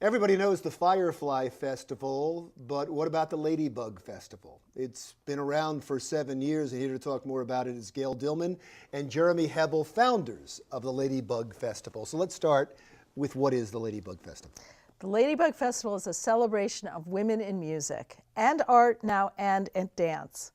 Everybody knows the Firefly Festival, but what about the Ladybug Festival? It's been around for 7 years, and here to talk more about it is Gayle Dillman and Jeremy Hebbel, founders of the Ladybug Festival. So let's start with what is the Ladybug Festival? The Ladybug Festival is a celebration of women in music and art now and dance.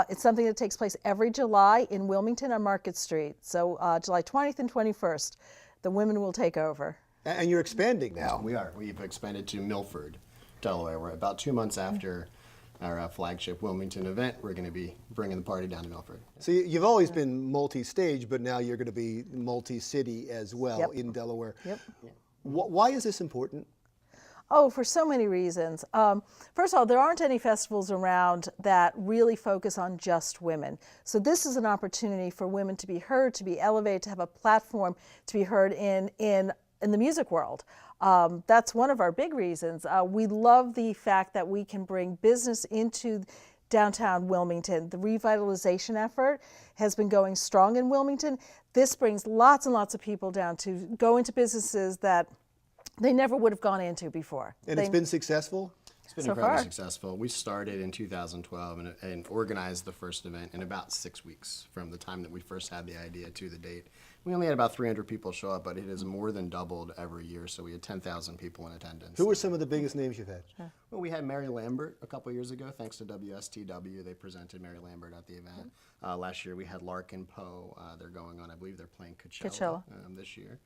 It's something that takes place every July in Wilmington on Market Street. So July 20th and 21st, the women will take over. And you're expanding now. We are. We've expanded to Milford, Delaware. We're about 2 months after our flagship Wilmington event. We're going to be bringing the party down to Milford. So you've always been multi-stage, but now you're going to be multi-city as well in Delaware. Yep. Why is this important? Oh, for so many reasons. First of all, there aren't any festivals around that really focus on just women. So this is an opportunity for women to be heard, to be elevated, to have a platform to be heard in the music world. That's one of our big reasons. We love the fact that we can bring business into downtown Wilmington. The revitalization effort has been going strong in Wilmington. This brings lots and lots of people down to go into businesses that they never would have gone into before. And it's been successful? It's been So incredibly far. successful. We started in 2012 and organized the first event in about 6 weeks from the time that we first had the idea to the date. We only had about 300 people show up, but it has more than doubled every year, so we had 10,000 people in attendance. Who are some of the biggest names you've had? Well, we had Mary Lambert a couple years ago, thanks to WSTW. They presented Mary Lambert at the event. Last year we had Larkin Poe. They're going on, I believe they're playing Coachella. This year.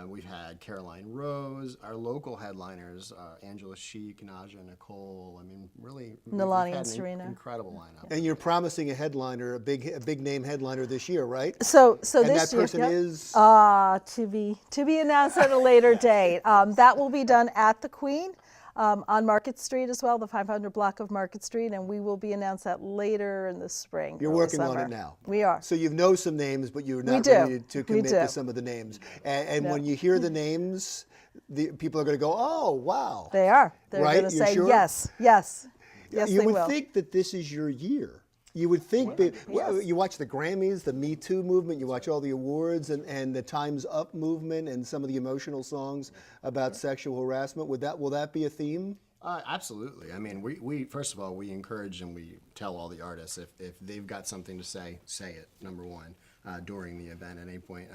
We've had Caroline Rose, our local headliners, Angela Chic, Naja Nicole. I mean, really, Nalani we've had and Serena. incredible lineup. And you're promising a headliner, a big name headliner this year, right? So And this that person year, is? to be announced at a later date. That will be done at the Queen on Market Street as well, the 500 block of Market Street, and we will be announced that later in the spring. You're early working summer. on it now. We are. So you know some names, but you're not do. ready to We commit do. to some of the names. And when you hear the names, the people are going to go, "Oh, wow!" They are. They're Right? going to You're say sure? yes, yes, yes. You they would will. think that this is your year. You would think that Yes. you watch the Grammys, the Me Too movement, you watch all the awards and the Time's Up movement and some of the emotional songs about sexual harassment. Will that be a theme? Absolutely. I mean, we first of all, we encourage and we tell all the artists if they've got something to say it, number one, during the event at any point.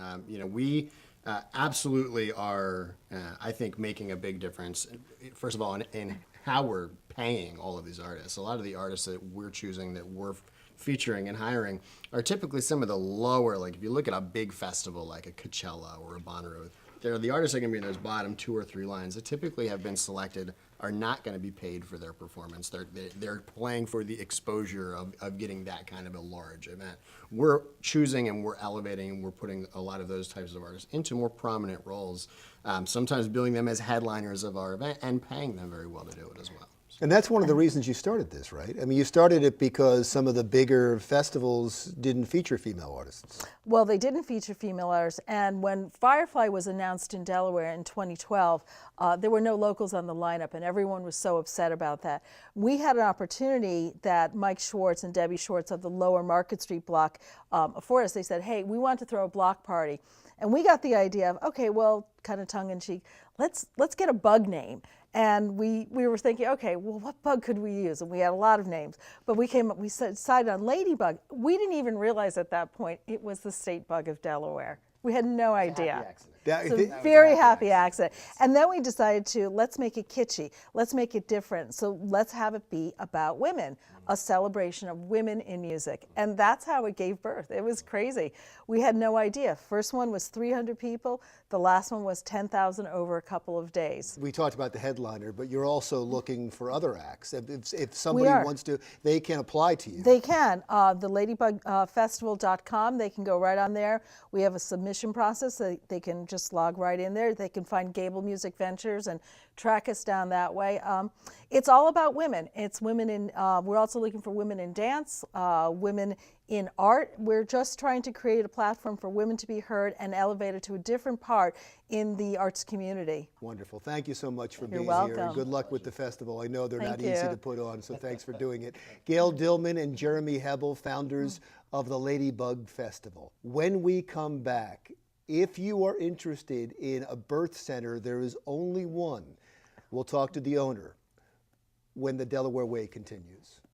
We absolutely are, I think, making a big difference, first of all, in how we're paying all of these artists. A lot of the artists that we're choosing, that we're featuring and hiring, are typically some of the lower, like if you look at a big festival like a Coachella or a Bonnaroo, the artists that are going to be in those bottom 2 or 3 lines that typically have been selected are not going to be paid for their performance. They're playing for the exposure of getting that kind of a large event. We're choosing and we're elevating and we're putting a lot of those types of artists into more prominent roles, sometimes billing them as headliners of our event and paying them very well to do it as well. And that's one of the reasons you started this, right? I mean, you started it because some of the bigger festivals didn't feature female artists. Well, they didn't feature female artists, and when Firefly was announced in Delaware in 2012, there were no locals on the lineup, and everyone was so upset about that. We had an opportunity that Mike Schwartz and Debbie Schwartz of the Lower Market Street block afforded us. They said, hey, we want to throw a block party. And we got the idea of, okay, well, kind of tongue-in-cheek, let's get a bug name. And we were thinking, okay, well, what bug could we use? And we had a lot of names, but we decided on Ladybug. We didn't even realize at that point it was the state bug of Delaware. We had no idea. It's a very happy accident. And then we decided let's make it kitschy. Let's make it different. So let's have it be about women, a celebration of women in music. And that's how it gave birth. It was crazy. We had no idea. First one was 300 people. The last one was 10,000 over a couple of days. We talked about the headliner, but you're also looking for other acts. If somebody wants to, they can apply to you. They can. The ladybugfestival.com, they can go right on there. We have a submission process. They can just log right in there. They can find Gayle Music Ventures and track us down that way. It's all about women. It's women in, we're also looking for women in dance, women in art. We're just trying to create a platform for women to be heard and elevated to a different part in the arts community. Wonderful. Thank you so much for You're being welcome. here. And good luck with the festival. I know they're Thank not easy you. to put on, so thanks for doing it. Gayle Dillman and Jeremy Hebbel, founders of the Ladybug Festival. When we come back, if you are interested in a birth center, there is only one. We'll talk to the owner when the Delaware Way continues.